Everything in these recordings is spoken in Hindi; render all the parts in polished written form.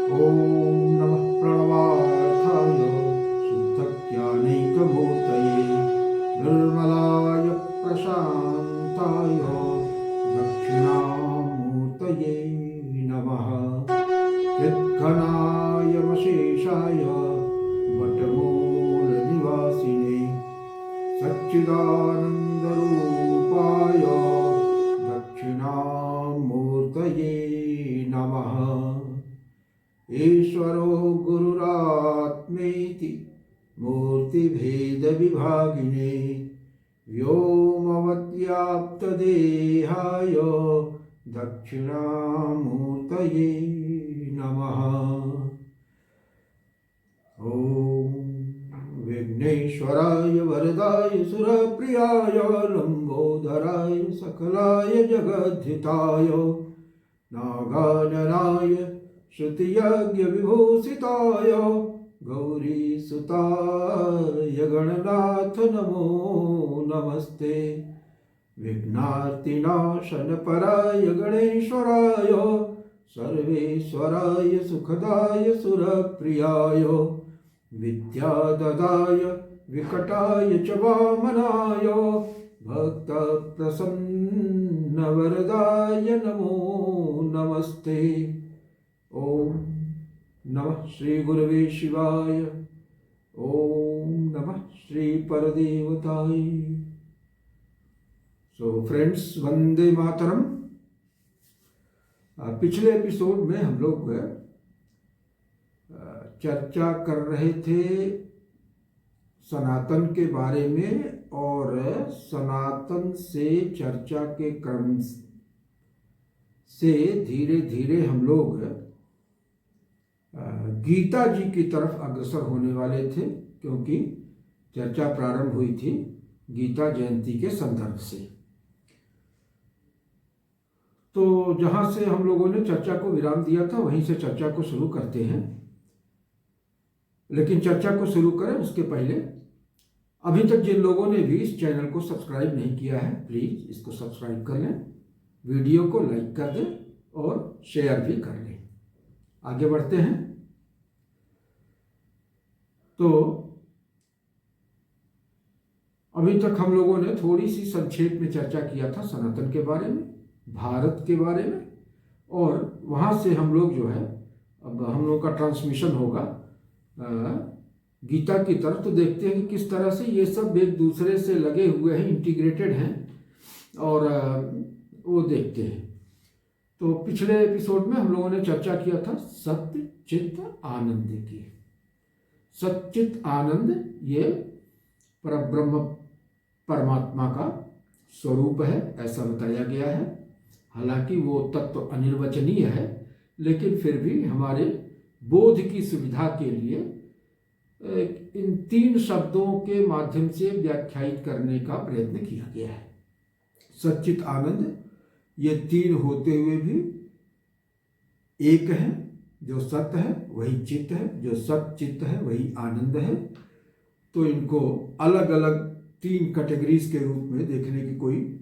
ॐ नमः प्रणवार्थाय शुद्धज्ञानैकमूर्तये निर्मलाय प्रशान्ताय दक्षिणामूर्तये नमः। यद्घनाय मशेषाय वटमूलनिवासिने सच्चिदानन्दरूपाय दक्षिणामूर्तये नमः। ईश्वरो गुरुरात्मेति मूर्तिभेदविभागिने व्योमवद्व्याप्तदेहाय दक्षिणामूर्तये नमः। ॐ विघ्नेश्वराय वरदाय सुरप्रियाय लंबोदराय सकलाय जगद्धिताय नागाननाय श्रुतियज्ञविभूषिताय गौरीसुताय गणनाथ नमो नमस्ते। विघ्नार्तिनाशनपराय गणेश्वराय सर्वेश्वराय सुखदाय सुरप्रियाय विद्याददाय विकटाय च वामनाय भक्तप्रसन्नवरदाय नमो नमस्ते। ओम नमः श्री गुरवे शिवाय। ओम नमः श्री परदेवताय। So friends, Vande Mataram. पिछले एपिसोड में हम लोग चर्चा कर रहे थे सनातन के बारे में, और सनातन से चर्चा के क्रम से धीरे धीरे हम लोग गीता जी की तरफ अग्रसर होने वाले थे, क्योंकि चर्चा प्रारंभ हुई थी गीता जयंती के संदर्भ से। तो जहां से हम लोगों ने चर्चा को विराम दिया था वहीं से चर्चा को शुरू करते हैं। लेकिन चर्चा को शुरू करें उसके पहले अभी तक जिन लोगों ने भी इस चैनल को सब्सक्राइब नहीं किया है, प्लीज इसको सब्सक्राइब कर लें, वीडियो को लाइक कर दें और शेयर भी कर लें। आगे बढ़ते हैं। तो अभी तक हम लोगों ने थोड़ी सी संक्षेप में चर्चा किया था सनातन के बारे में, भारत के बारे में, और वहां से हम लोग जो है अब हम लोग का ट्रांसमिशन होगा गीता की तरफ। तो देखते हैं कि किस तरह से ये सब एक दूसरे से लगे हुए हैं, इंटीग्रेटेड हैं, और वो देखते हैं। तो पिछले एपिसोड में हम लोगों ने चर्चा किया था सत्य चित्त आनंद की। सच्चित आनंद ये परब्रह्म परमात्मा का स्वरूप है, ऐसा बताया गया है। हालांकि वो तत्व अनिर्वचनीय है, लेकिन फिर भी हमारे बोध की सुविधा के लिए इन तीन शब्दों के माध्यम से व्याख्यायित करने का प्रयत्न किया गया है। सच्चित आनंद ये तीन होते हुए भी एक है। जो सत्य है वही चित्त है, जो सत चित्त है वही आनंद है। तो इनको अलग अलग तीन कैटेगरीज के रूप में देखने की कोई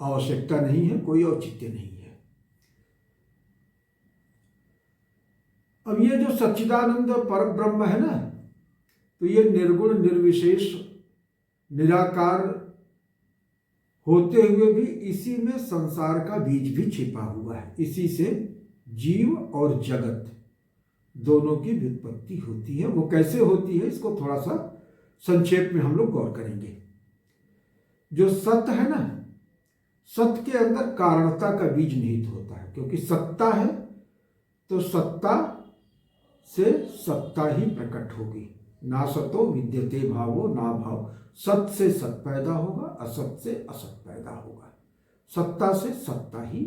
आवश्यकता नहीं है, कोई औचित्य नहीं है। अब ये जो सच्चिदानंद पर ब्रह्म है ना, तो ये निर्गुण निर्विशेष निराकार होते हुए भी इसी में संसार का बीज भी छिपा हुआ है। इसी से जीव और जगत दोनों की व्युत्पत्ति होती है। वो कैसे होती है इसको थोड़ा सा संक्षेप में हम लोग गौर करेंगे। जो सत्य है ना, सत्य के अंदर कारणता का बीज निहित होता है, क्योंकि सत्ता है तो सत्ता से सत्ता ही प्रकट होगी। ना सतो विद्यते भावो ना भाव। सत से सत पैदा होगा, असत से असत पैदा होगा। सत्ता से सत्ता ही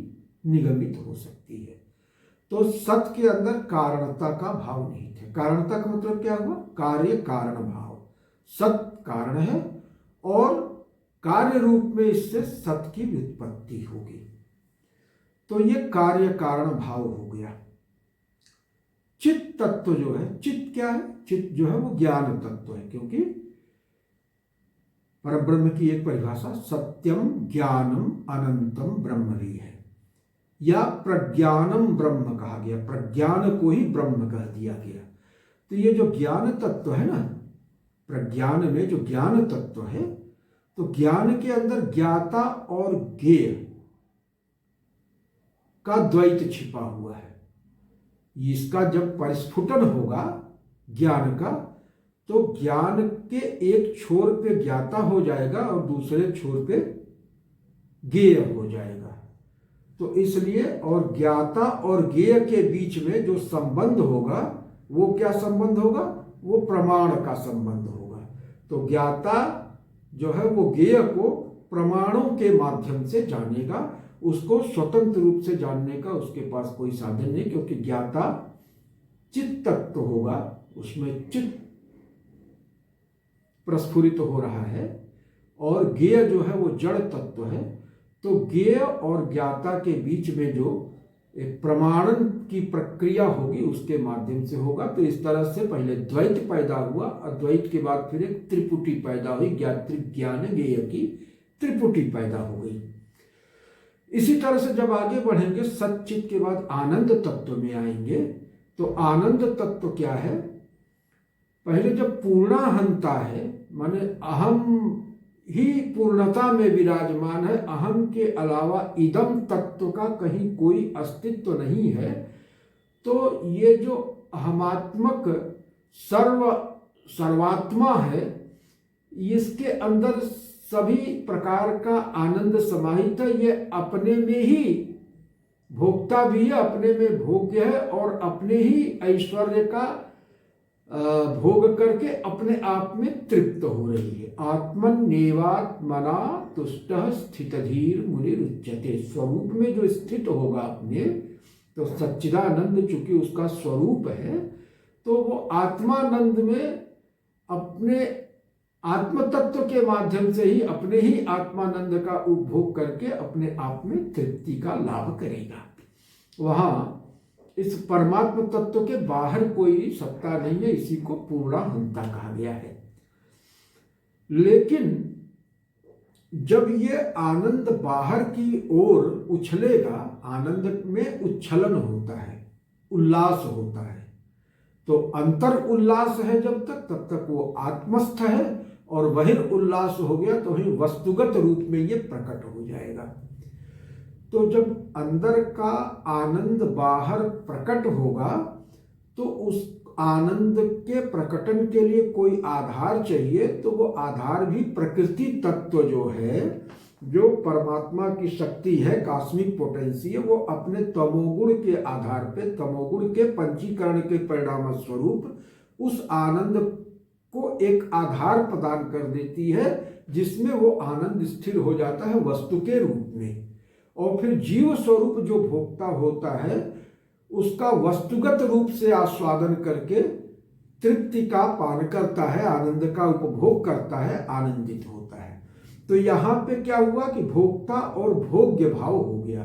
निगमित हो सकती है। तो सत के अंदर कारणता का भाव निहित है। कारणता का मतलब क्या हुआ? कार्य कारण भाव। सत कारण है और कार्य रूप में इससे सत की व्युत्पत्ति होगी। तो ये कार्य कारण भाव हो गया। चित्त तत्व जो है, चित्त क्या है? चित्त जो है वो ज्ञान तत्व है, क्योंकि परब्रह्म की एक परिभाषा सत्यम ज्ञानम अनंतम ब्रह्म भी है। या प्रज्ञानम ब्रह्म कहा गया, प्रज्ञान को ही ब्रह्म कह दिया गया। तो ये जो ज्ञान तत्व है ना, प्रज्ञान में जो ज्ञान तत्व है, तो ज्ञान के अंदर ज्ञाता और ज्ञेय का द्वैत छिपा हुआ है। इसका जब परिस्फुटन होगा ज्ञान का, तो ज्ञान के एक छोर पे ज्ञाता हो जाएगा और दूसरे छोर पे ज्ञेय हो जाएगा। तो इसलिए और ज्ञाता और ज्ञेय के बीच में जो संबंध होगा वो क्या संबंध होगा? वो प्रमाण का संबंध होगा। तो ज्ञाता जो है वो ज्ञेय को प्रमाणों के माध्यम से जानेगा, उसको स्वतंत्र रूप से जानने का उसके पास कोई साधन नहीं, क्योंकि ज्ञाता चित्त तत्व होगा, उसमें चित्त प्रस्फुरित हो रहा है, और ज्ञेय जो है वो जड़ तत्व है। तो ज्ञेय और ज्ञाता के बीच में जो एक प्रमाणन की प्रक्रिया होगी उसके माध्यम से होगा। तो इस तरह से पहले द्वैत पैदा हुआ, अद्वैत के बाद फिर एक त्रिपुटी पैदा हुई, ज्ञातृ ज्ञान ज्ञेय की त्रिपुटी पैदा हो गई। इसी तरह से जब आगे बढ़ेंगे सच्चित के बाद आनंद तत्व में आएंगे। तो आनंद तत्व क्या है? पहले जब पूर्णाहंता है, माने अहम ही पूर्णता में विराजमान है, अहम के अलावा इदम तत्व का कहीं कोई अस्तित्व नहीं है, तो ये जो अहमात्मक सर्वात्मा है, इसके अंदर सभी प्रकार का आनंद समाहित है। ये अपने में ही भोक्ता भी है, अपने में भोग्य है, और अपने ही ऐश्वर्य का भोग करके अपने आप में तृप्त हो रही है। आत्मन्येवात्मना तुष्टः स्थितधीर मुनिरुच्यते। स्वरूप में जो स्थित होगा अपने, तो सच्चिदानंद चूंकि उसका स्वरूप है, तो वो आत्मानंद में अपने आत्म तत्व के माध्यम से ही अपने ही आत्मानंद का उपभोग करके अपने आप में तृप्ति का लाभ करेगा। वहां इस परमात्म तत्व के बाहर कोई सत्ता नहीं है, इसी को पूर्णाहंता कहा गया है। लेकिन जब ये आनंद बाहर की ओर उछलेगा, आनंद में उच्छलन होता है, उल्लास होता है, तो अंतर उल्लास है जब तक, तब तक वो आत्मस्थ है, और बहिर उल्लास हो गया तो ही वस्तुगत रूप में ये प्रकट हो जाएगा। तो जब अंदर का आनंद बाहर प्रकट होगा, तो उस आनंद के प्रकटन के लिए कोई आधार चाहिए। तो वो आधार भी प्रकृति तत्व जो है, जो परमात्मा की शक्ति है, कॉस्मिक पोटेंसी है, वो अपने तमोगुण के आधार पे, तमोगुण के पंचीकरण के परिणाम स्वरूप उस आनंद को एक आधार प्रदान कर देती है, जिसमें वो आनंद स्थिर हो जाता है वस्तु के रूप में। और फिर जीव स्वरूप जो भोक्ता होता है, उसका वस्तुगत रूप से आस्वादन करके तृप्ति का पान करता है, आनंद का उपभोग करता है, आनंदित होता है। तो यहाँ पे क्या हुआ कि भोक्ता और भोग्य भाव हो गया।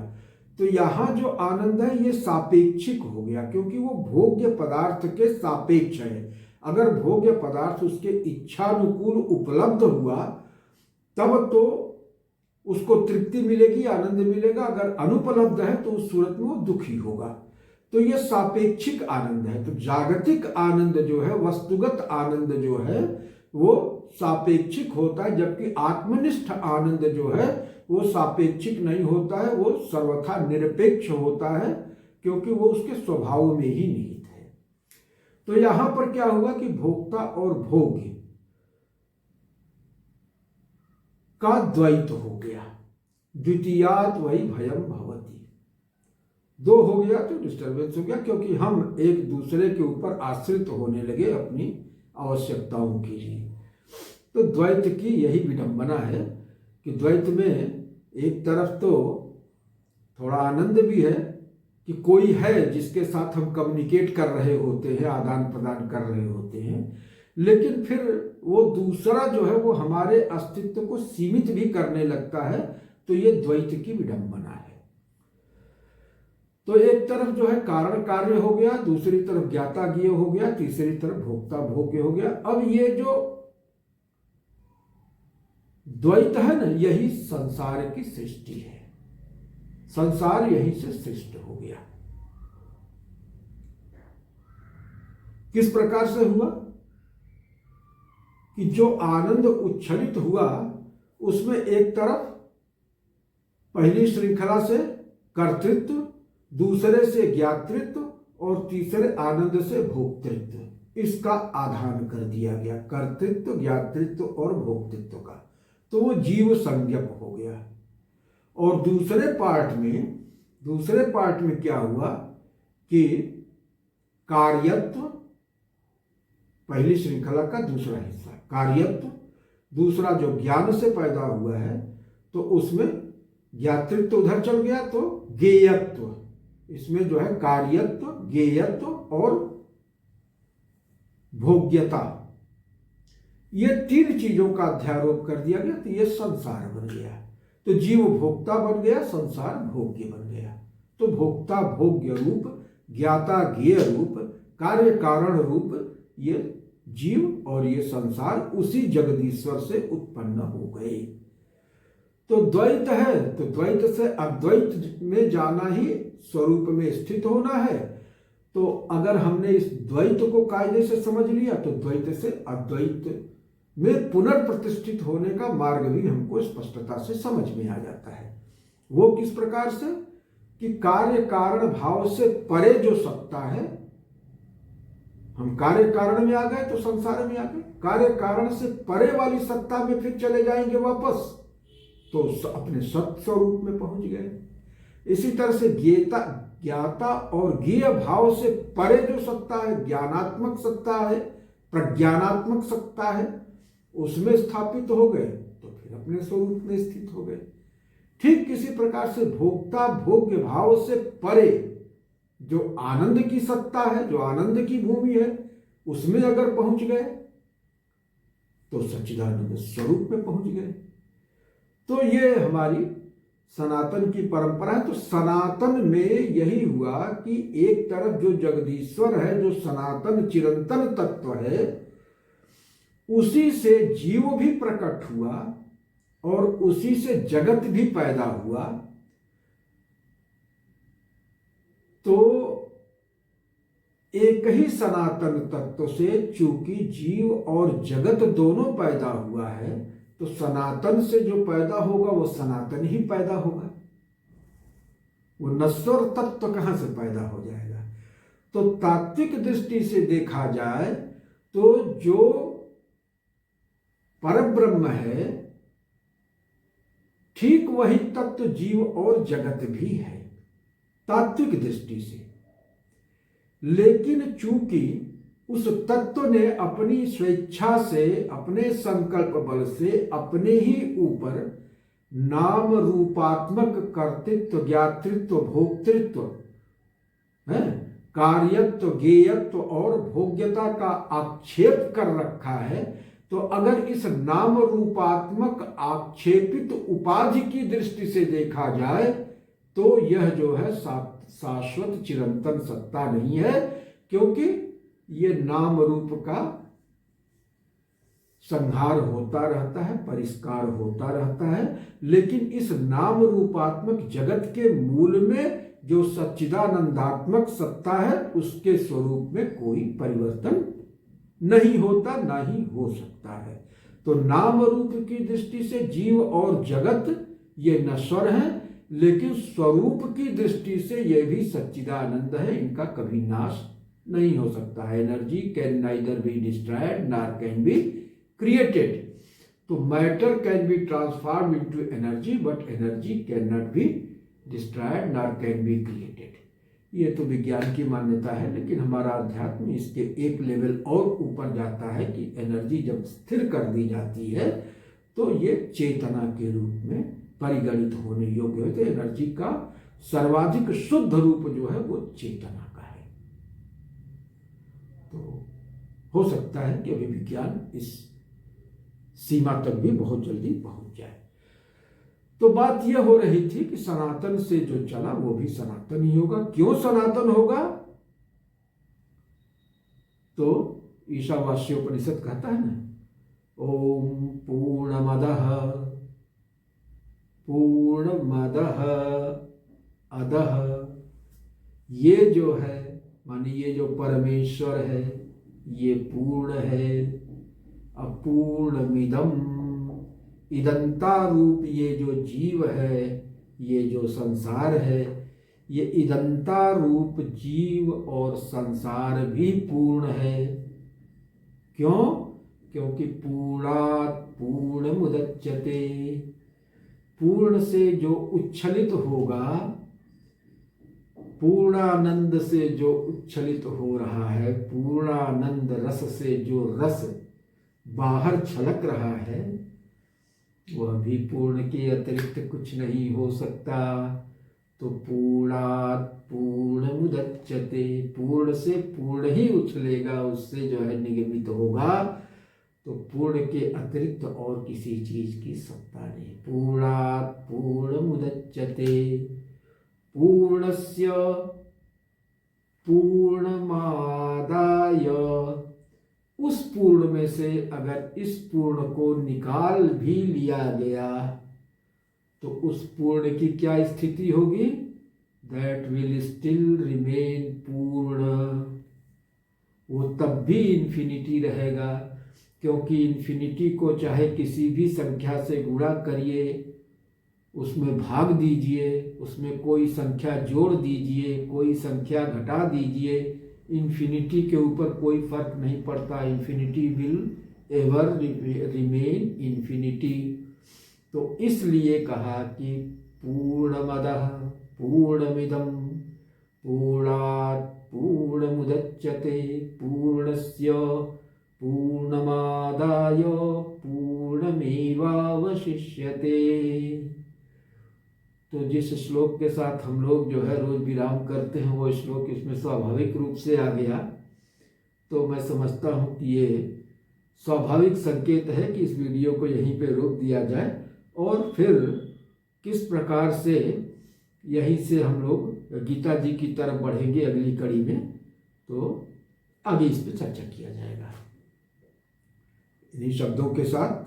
तो यहाँ जो आनंद है ये सापेक्षिक हो गया, क्योंकि वो भोग्य पदार्थ के सापेक्ष है। अगर भोग्य पदार्थ उसके इच्छानुकूल उपलब्ध हुआ तब तो उसको तृप्ति मिलेगी, आनंद मिलेगा। अगर अनुपलब्ध है तो उस सूरत में वो दुखी होगा। तो ये सापेक्षिक आनंद है। तो जागतिक आनंद जो है, वस्तुगत आनंद जो है, वो सापेक्षिक होता है, जबकि आत्मनिष्ठ आनंद जो है वो सापेक्षिक नहीं होता है, वो सर्वथा निरपेक्ष होता है, क्योंकि वो उसके स्वभाव में ही निहित है। तो यहां पर क्या होगा कि भोक्ता और भोग्य का द्वैत हो गया। द्वितीयात् वही भयम भवति, दो हो गया तो डिस्टर्बेंस हो गया, क्योंकि हम एक दूसरे के ऊपर आश्रित होने लगे अपनी आवश्यकताओं के लिए। तो द्वैत की यही विडंबना है कि द्वैत में एक तरफ तो थोड़ा आनंद भी है कि कोई है जिसके साथ हम कम्युनिकेट कर रहे होते हैं, आदान प्रदान कर रहे होते हैं, लेकिन फिर वो दूसरा जो है वो हमारे अस्तित्व को सीमित भी करने लगता है। तो ये द्वैत की विडंबना है। तो एक तरफ जो है कारण कार्य हो गया, दूसरी तरफ ज्ञाता ज्ञेय हो गया, तीसरी तरफ भोक्ता भोग्य हो गया। अब ये जो द्वैत है ना, यही संसार की सृष्टि है। संसार यहीं से सृष्ट हो गया। किस प्रकार से हुआ कि जो आनंद उच्छलित हुआ उसमें एक तरफ पहली श्रृंखला से कर्तृत्व, दूसरे से ज्ञातृत्व और तीसरे आनंद से भोक्तृत्व, इसका आधान कर दिया गया, कर्तृत्व, ज्ञातृत्व और भोक्तृत्व का। तो वो जीव संज्ञक हो गया। और दूसरे पार्ट में क्या हुआ कि कार्यत्व, पहली श्रृंखला का दूसरा हिस्सा कार्यत्व, दूसरा जो ज्ञान से पैदा हुआ है तो उसमें ज्ञातृत्व उधर चल गया, तो ज्ञेयत्व, इसमें जो है कार्यत्व, ज्ञेयत्व और भोग्यता, ये तीन चीजों का अध्यारोप कर दिया गया, तो ये संसार बन गया। तो जीव भोक्ता बन गया, संसार भोग्य बन गया। तो भोक्ता भोग्य रूप, ज्ञाता ज्ञेय रूप, कार्य कारण रूप, ये जीव और ये संसार उसी जगदीश्वर से उत्पन्न हो गए। तो द्वैत है, तो द्वैत से अद्वैत में जाना ही स्वरूप में स्थित होना है। तो अगर हमने इस द्वैत को कायदे से समझ लिया तो द्वैत से अद्वैत में पुनर्प्रतिष्ठित होने का मार्ग भी हमको स्पष्टता से समझ में आ जाता है। वो किस प्रकार से कि कार्य कारण भाव से परे जो सत्ता है, हम कार्य कारण में आ गए तो संसार में आ गए, कार्य कारण से परे वाली सत्ता में फिर चले जाएंगे वापस तो अपने सत्य स्वरूप में पहुंच गए। इसी तरह से ज्ञाता और ज्ञेय भाव से परे जो सत्ता है, ज्ञानात्मक सत्ता है, प्रज्ञानात्मक सत्ता है, उसमें स्थापित हो गए तो फिर अपने स्वरूप में स्थित हो गए। ठीक किसी प्रकार से भोक्ता भोग्य भाव से परे जो आनंद की सत्ता है, जो आनंद की भूमि है, उसमें अगर पहुंच गए तो सच्चिदानंद स्वरूप में पहुंच गए। तो ये हमारी सनातन की परंपरा है। तो सनातन में यही हुआ कि एक तरफ जो जगदीश्वर है, जो सनातन चिरंतन तत्व है, उसी से जीव भी प्रकट हुआ और उसी से जगत भी पैदा हुआ। तो एक ही सनातन तत्व से चूंकि जीव और जगत दोनों पैदा हुआ है, तो सनातन से जो पैदा होगा वो सनातन ही पैदा होगा। वो नश्वर तत्व कहां से पैदा हो जाएगा? तो तात्विक दृष्टि से देखा जाए तो जो परब्रह्म है ठीक वही तत्व जीव और जगत भी है तात्विक दृष्टि से। लेकिन चूंकि उस तत्व ने अपनी स्वेच्छा से, अपने संकल्प बल से अपने ही ऊपर नाम रूपात्मक कर्तृत्व, ज्ञातृत्व, भोक्तृत्व, कार्यत्व, ज्ञेयत्व और भोग्यता का आक्षेप कर रखा है। तो अगर इस नाम रूपात्मक आक्षेपित उपाधि की दृष्टि से देखा जाए तो यह जो है शाश्वत चिरंतन सत्ता नहीं है, क्योंकि ये नाम रूप का संहार होता रहता है, परिष्कार होता रहता है। लेकिन इस नाम रूपात्मक जगत के मूल में जो सच्चिदानंदात्मक सत्ता है, उसके स्वरूप में कोई परिवर्तन नहीं होता, ना ही हो सकता है। तो नाम रूप की दृष्टि से जीव और जगत ये नश्वर हैं, लेकिन स्वरूप की दृष्टि से ये भी सच्चिदानंद है, इनका कभी नाश नहीं हो सकता है। Energy can neither be destroyed nor can be created. तो matter can be transform into energy, but energy can not be destroyed nor can be created. ये तो विज्ञान की मान्यता है, लेकिन हमारा अध्यात्म इसके एक लेवल और ऊपर जाता है कि एनर्जी जब स्थिर कर दी जाती है तो ये चेतना के रूप में परिगणित होने योग्य होते। एनर्जी का सर्वाधिक शुद्ध रूप जो है वो चेतना का है। तो हो सकता है कि अभी विज्ञान इस सीमा तक भी बहुत जल्दी पहुंच जाए। तो बात यह हो रही थी कि सनातन से जो चला वो भी सनातन ही होगा। क्यों सनातन होगा? तो ईशावास्योपनिषद कहता है ना, ओम पूर्णमदः अधः, ये जो है माने ये जो परमेश्वर है ये पूर्ण है। अपूर्णमिदम्, इदंता रूप ये जो जीव है, ये जो संसार है, ये इदंता रूप जीव और संसार भी पूर्ण है। क्यों? क्योंकि पूर्णात् पूर्णमुदच्यते, पूर्ण से जो उच्छलित होगा, पूर्णानंद से जो उच्छलित हो रहा है, पूर्णानंद रस से जो रस बाहर छलक रहा है, वह भी पूर्ण के अतिरिक्त कुछ नहीं हो सकता। तो पूर्णात् पूर्णमुदच्यते, पूर्ण से पूर्ण ही उछलेगा, उससे जो है निगमित होगा। तो पूर्ण के अतिरिक्त और किसी चीज की सत्ता नहीं। पूर्णात् पूर्णमुदच्यते, पूर्णस्य पूर्णमादाय, उस पूर्ण में से अगर इस पूर्ण को निकाल भी लिया गया तो उस पूर्ण की क्या स्थिति होगी? दैट विल स्टिल रिमेन पूर्ण, वो तब भी इन्फिनिटी रहेगा। क्योंकि इन्फिनिटी को चाहे किसी भी संख्या से गुणा करिए, उसमें भाग दीजिए, उसमें कोई संख्या जोड़ दीजिए, कोई संख्या घटा दीजिए, इन्फिनिटी के ऊपर कोई फर्क नहीं पड़ता। Infinity will ever remain infinity. तो इसलिए कहा कि पूर्णमदः पूर्णमिदं पूर्णात् पूर्णमुदच्यते पूर्णस्य पूर्णमादाय पूर्णमेवावशिष्यते। तो जिस श्लोक के साथ हम लोग जो है रोज विराम करते हैं, वो श्लोक इसमें स्वाभाविक रूप से आ गया। तो मैं समझता हूँ कि ये स्वाभाविक संकेत है कि इस वीडियो को यहीं पे रोक दिया जाए और फिर किस प्रकार से यहीं से हम लोग गीता जी की तरफ बढ़ेंगे अगली कड़ी में, तो आगे इस पर चर्चा किया जाएगा। इन्हीं शब्दों के साथ